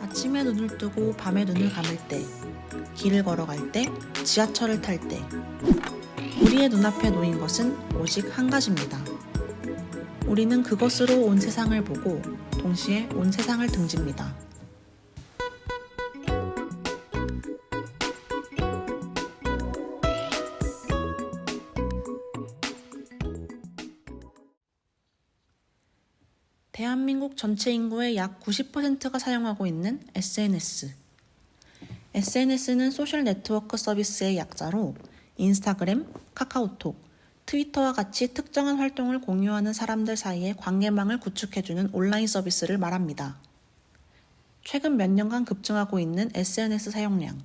아침에 눈을 뜨고 밤에 눈을 감을 때, 길을 걸어갈 때, 지하철을 탈 때, 우리의 눈앞에 놓인 것은 오직 한 가지입니다. 우리는 그것으로 온 세상을 보고 동시에 온 세상을 등집니다. 대한민국 전체 인구의 약 90%가 사용하고 있는 SNS. SNS는 소셜 네트워크 서비스의 약자로 인스타그램, 카카오톡, 트위터와 같이 특정한 활동을 공유하는 사람들 사이의 관계망을 구축해주는 온라인 서비스를 말합니다. 최근 몇 년간 급증하고 있는 SNS 사용량.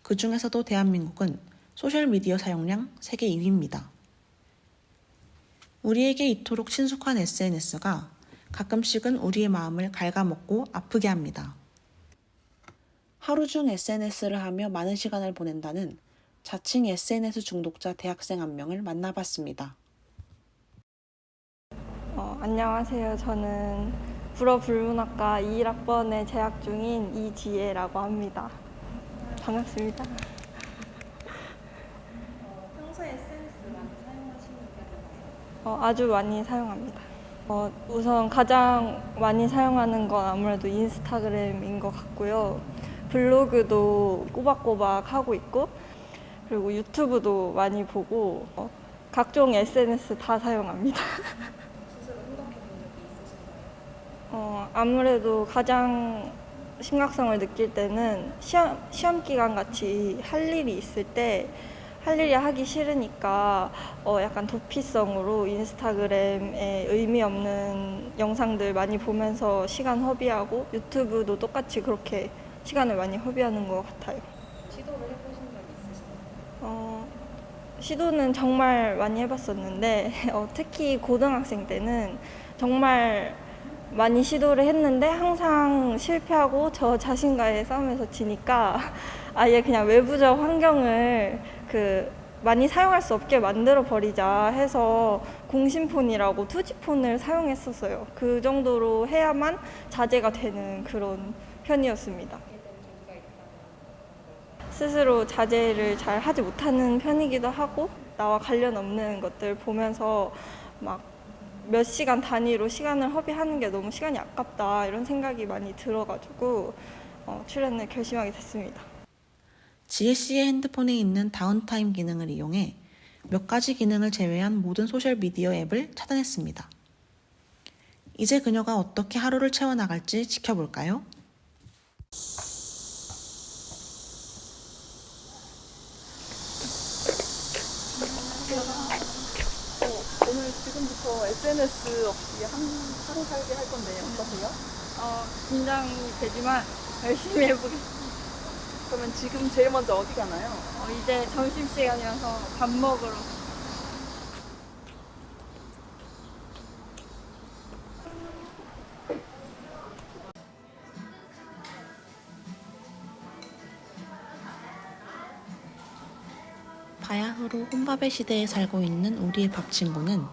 그 중에서도 대한민국은 소셜미디어 사용량 세계 2위입니다. 우리에게 이토록 친숙한 SNS가 가끔씩은 우리의 마음을 갉아먹고 아프게 합니다. 하루 중 SNS를 하며 많은 시간을 보낸다는 자칭 SNS 중독자 대학생 한 명을 만나봤습니다. 안녕하세요. 저는 불어불문학과 21학번에 재학 중인 이지혜라고 합니다. 반갑습니다. 평소에 SNS 많이 사용하시는 편인가요? 아주 많이 사용합니다. 우선 가장 많이 사용하는 건 아무래도 인스타그램인 것 같고요. 블로그도 꼬박꼬박 하고 있고, 그리고 유튜브도 많이 보고, 각종 SNS 다 사용합니다. 스스로 행복해 본 적이 있으신가요? 아무래도 가장 심각성을 느낄 때는 시험 기간 같이 할 일이 있을 때 할 일이 하기 싫으니까 약간 도피성으로 인스타그램에 의미 없는 영상들 많이 보면서 시간 허비하고 유튜브도 똑같이 그렇게 시간을 많이 허비하는 것 같아요. 시도를 해보신 적이 있으신가요? 시도는 정말 많이 해봤었는데 특히 고등학생 때는 정말 많이 시도를 했는데 항상 실패하고 저 자신과의 싸움에서 지니까 아예 그냥 외부적 환경을 많이 사용할 수 없게 만들어 버리자 해서 공신폰이라고 투지폰을 사용했었어요. 그 정도로 해야만 자제가 되는 그런 편이었습니다. 스스로 자제를 잘 하지 못하는 편이기도 하고 나와 관련 없는 것들 보면서 막 몇 시간 단위로 시간을 허비하는 게 너무 시간이 아깝다 이런 생각이 많이 들어가지고 출연을 결심하게 됐습니다. 지혜 씨의 핸드폰에 있는 다운타임 기능을 이용해 몇 가지 기능을 제외한 모든 소셜미디어 앱을 차단했습니다. 이제 그녀가 어떻게 하루를 채워나갈지 지켜볼까요? 오늘 지금부터 SNS 없이 하루 살기 할 건데 어떠세요? 긴장이 되지만 열심히 해보겠습니다. 그러면 지금 제일 먼저 어디 가나요? 이제 점심시간이라서 밥 먹으러. 바야흐로 혼밥의 시대에 살고 있는 우리의 밥 친구는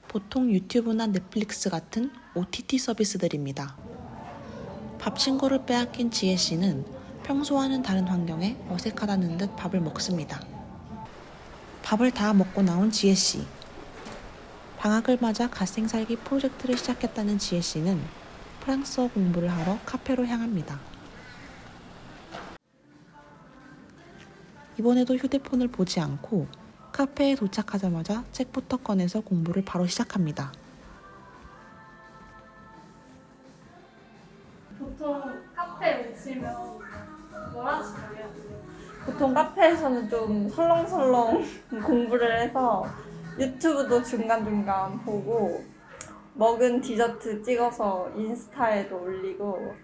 보통 유튜브나 넷플릭스 같은 OTT 서비스들입니다. 밥 친구를 빼앗긴 지혜 씨는 평소와는 다른 환경에 어색하다는 듯 밥을 먹습니다. 밥을 다 먹고 나온 지혜 씨. 방학을 맞아 갓생살기 프로젝트를 시작했다는 지혜 씨는 프랑스어 공부를 하러 카페로 향합니다. 이번에도 휴대폰을 보지 않고 카페에 도착하자마자 책부터 꺼내서 공부를 바로 시작합니다. 보통 카페에 오시면 뭘 하시나요? 보통 카페에서는 좀 설렁설렁 공부를 해서 유튜브도 중간중간 보고 먹은 디저트 찍어서 인스타에도 올리고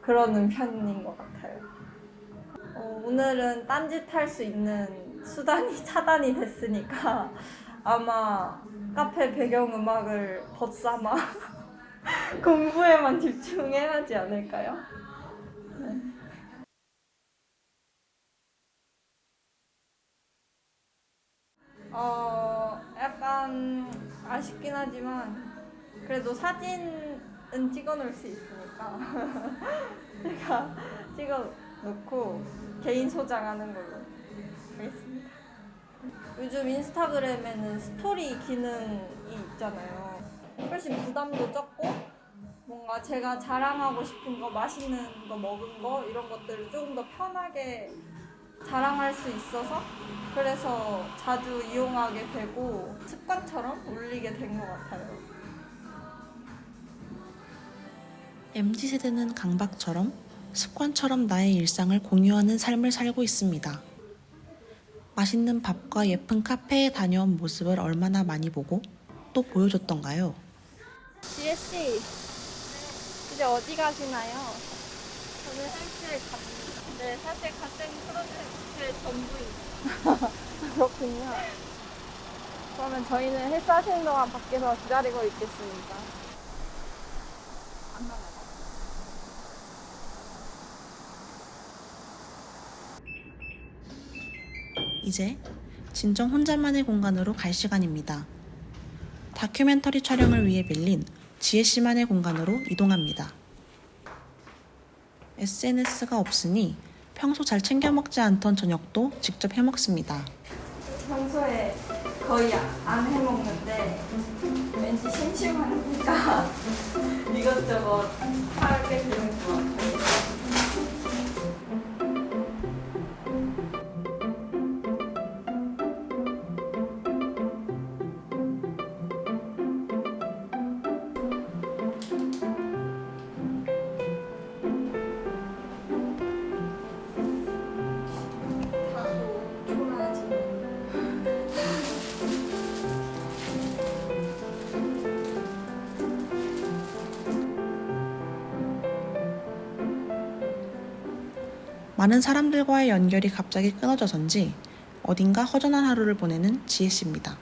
그러는 편인 것 같아요. 오늘은 딴짓할 수 있는 수단이 차단이 됐으니까 아마 카페 배경음악을 벗삼아 공부에만 집중해야 하지 않을까요? 네. 약간 아쉽긴 하지만 그래도 사진을 찍어놓을 수 있으니까 제가 찍어놓고 개인 소장하는 걸로 하겠습니다. 요즘 인스타그램에는 스토리 기능이 있잖아요. 훨씬 부담도 적고 뭔가 제가 자랑하고 싶은 거, 맛있는 거, 먹은 거 이런 것들을 조금 더 편하게 자랑할 수 있어서 그래서 자주 이용하게 되고 습관처럼 올리게 된 것 같아요. MZ세대는 강박처럼 습관처럼 나의 일상을 공유하는 삶을 살고 있습니다. 맛있는 밥과 예쁜 카페에 다녀온 모습을 얼마나 많이 보고 또 보여줬던가요? 지혜씨, 이제 어디 가시나요? 저는 헬스에 갑니다. 네, 사실 같은 프로젝트의 전부입니다. 그렇군요. 그러면 저희는 헬스 하시는 동안 밖에서 기다리고 있겠습니다. 안 나가요. 이제 진정 혼자만의 공간으로 갈 시간입니다. 다큐멘터리 촬영을 위해 빌린 지혜씨만의 공간으로 이동합니다. SNS가 없으니 평소 잘 챙겨 먹지 않던 저녁도 직접 해 먹습니다. 평소에 거의 안 해먹는데 왠지 심심하니까 이것저것 하게 되는 것 같아요. 다소 초라하지만 많은 사람들과의 연결이 갑자기 끊어져서인지 어딘가 허전한 하루를 보내는 지혜씨입니다.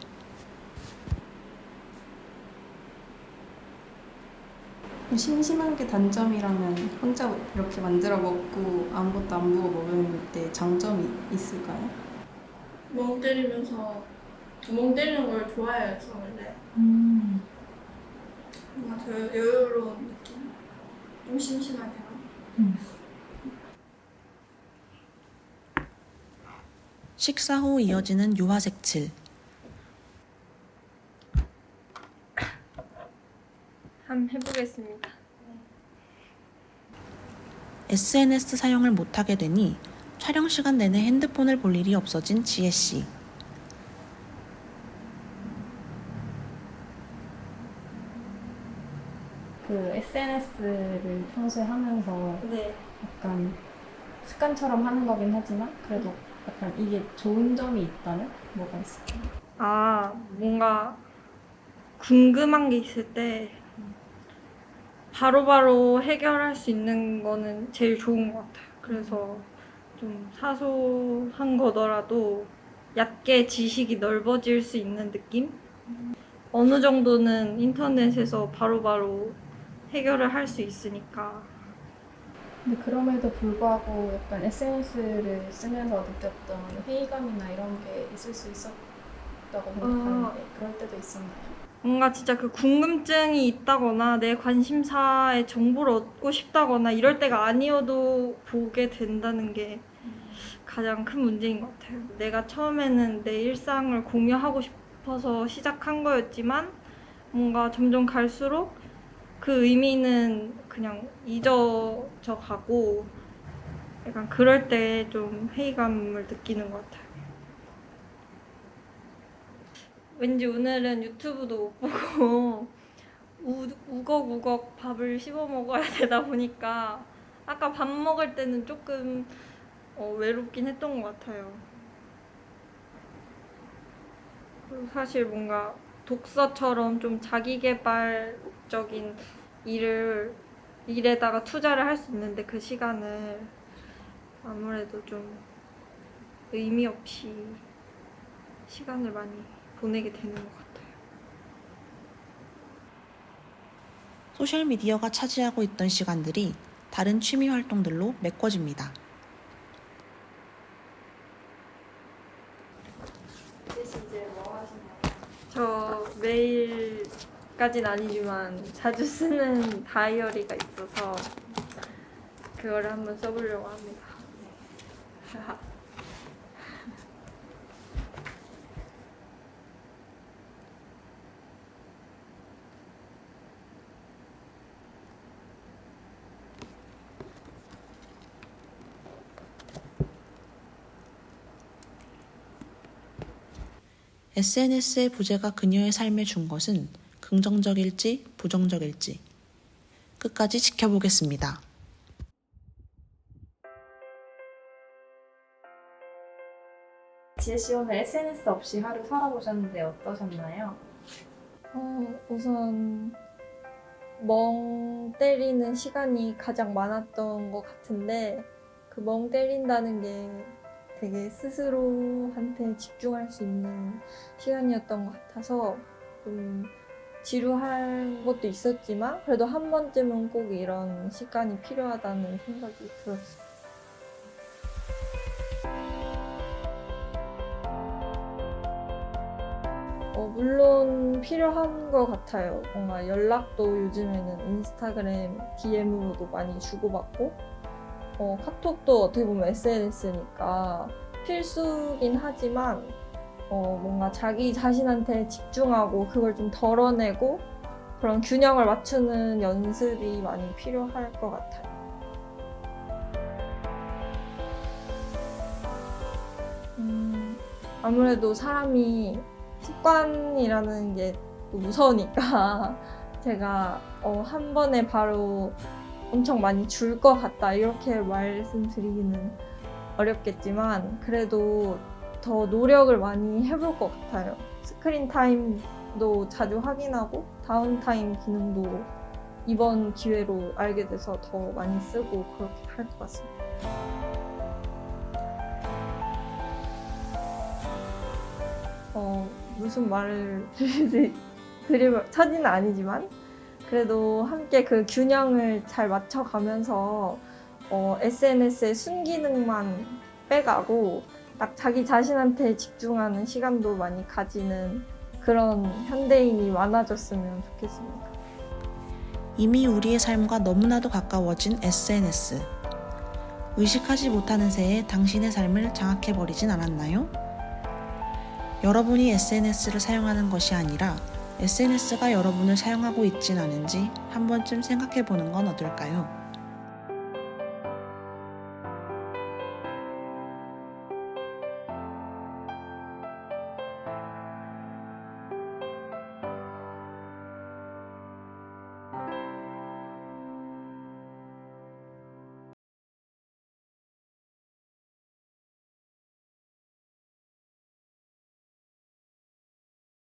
심심한 게 단점이라면 혼자 이렇게 만들어 먹고 아무것도 안 부어 먹을 때 장점이 있을까요? 멍 때리면서 멍 때리는 걸 좋아해서 원래 뭔가 더 여유로운 느낌? 좀 심심하게 하고. 식사 후 이어지는 유화색칠. 한번 해보겠습니다. SNS 사용을 못하게 되니 촬영 시간 내내 핸드폰을 볼 일이 없어진 지혜씨. 그 SNS를 평소에 하면서 네. 약간 습관처럼 하는 거긴 하지만 그래도 약간 이게 좋은 점이 있다면 뭐가 있을까요? 아, 뭔가 궁금한 게 있을 때 바로바로 해결할 수 있는 거는 제일 좋은 것 같아요. 그래서 좀 사소한 거더라도 얕게 지식이 넓어질 수 있는 느낌? 어느 정도는 인터넷에서 바로바로 해결을 할 수 있으니까. 근데 그럼에도 불구하고 약간 SNS를 쓰면서 느꼈던 회의감이나 이런 게 있을 수 있었다고 생각하는데 그럴 때도 있었나요? 뭔가 진짜 그 궁금증이 있다거나 내 관심사의 정보를 얻고 싶다거나 이럴 때가 아니어도 보게 된다는 게 가장 큰 문제인 것 같아요. 내가 처음에는 내 일상을 공유하고 싶어서 시작한 거였지만 뭔가 점점 갈수록 그 의미는 그냥 잊어져 가고 약간 그럴 때 좀 회의감을 느끼는 것 같아요. 왠지 오늘은 유튜브도 못 보고 우걱우걱 밥을 씹어 먹어야 되다 보니까 아까 밥 먹을 때는 조금 외롭긴 했던 것 같아요. 그리고 사실 뭔가 독서처럼 좀 자기계발적인 일에다가 투자를 할 수 있는데 그 시간을 아무래도 좀 의미 없이 시간을 많이 보내게 되는 것 같아요. 소셜미디어가 차지하고 있던 시간들이 다른 취미 활동들로 메꿔집니다. 이제 뭐 하시나요? 저 매일, 까진 아니지만 자주 쓰는 다이어리가 있어서 그거를 한번 써보려고 합니다. SNS의 부재가 그녀의 삶에 준 것은 긍정적일지 부정적일지 끝까지 지켜보겠습니다. 지혜 씨 오늘 SNS 없이 하루 살아보셨는데 어떠셨나요? 우선 멍 때리는 시간이 가장 많았던 것 같은데 그 멍 때린다는 게 되게 스스로한테 집중할 수 있는 시간이었던 것 같아서 좀 지루할 것도 있었지만 그래도 한 번쯤은 꼭 이런 시간이 필요하다는 생각이 들었어요. 물론 필요한 것 같아요. 뭔가 연락도 요즘에는 인스타그램 DM으로도 많이 주고받고 카톡도 어떻게 보면 SNS니까 필수긴 하지만 뭔가 자기 자신한테 집중하고 그걸 좀 덜어내고 그런 균형을 맞추는 연습이 많이 필요할 것 같아요. 아무래도 사람이 습관이라는 게 또 무서우니까 제가 한 번에 바로 엄청 많이 줄 것 같다 이렇게 말씀드리기는 어렵겠지만 그래도 더 노력을 많이 해볼 것 같아요. 스크린 타임도 자주 확인하고 다운타임 기능도 이번 기회로 알게 돼서 더 많이 쓰고 그렇게 할 것 같습니다. 무슨 말을 드릴 처지는 아니지만 그래도 함께 그 균형을 잘 맞춰가면서 SNS의 순기능만 빼가고 딱 자기 자신한테 집중하는 시간도 많이 가지는 그런 현대인이 많아졌으면 좋겠습니다. 이미 우리의 삶과 너무나도 가까워진 SNS. 의식하지 못하는 새에 당신의 삶을 장악해버리진 않았나요? 여러분이 SNS를 사용하는 것이 아니라 SNS가 여러분을 사용하고 있진 않은지 한 번쯤 생각해보는 건 어떨까요?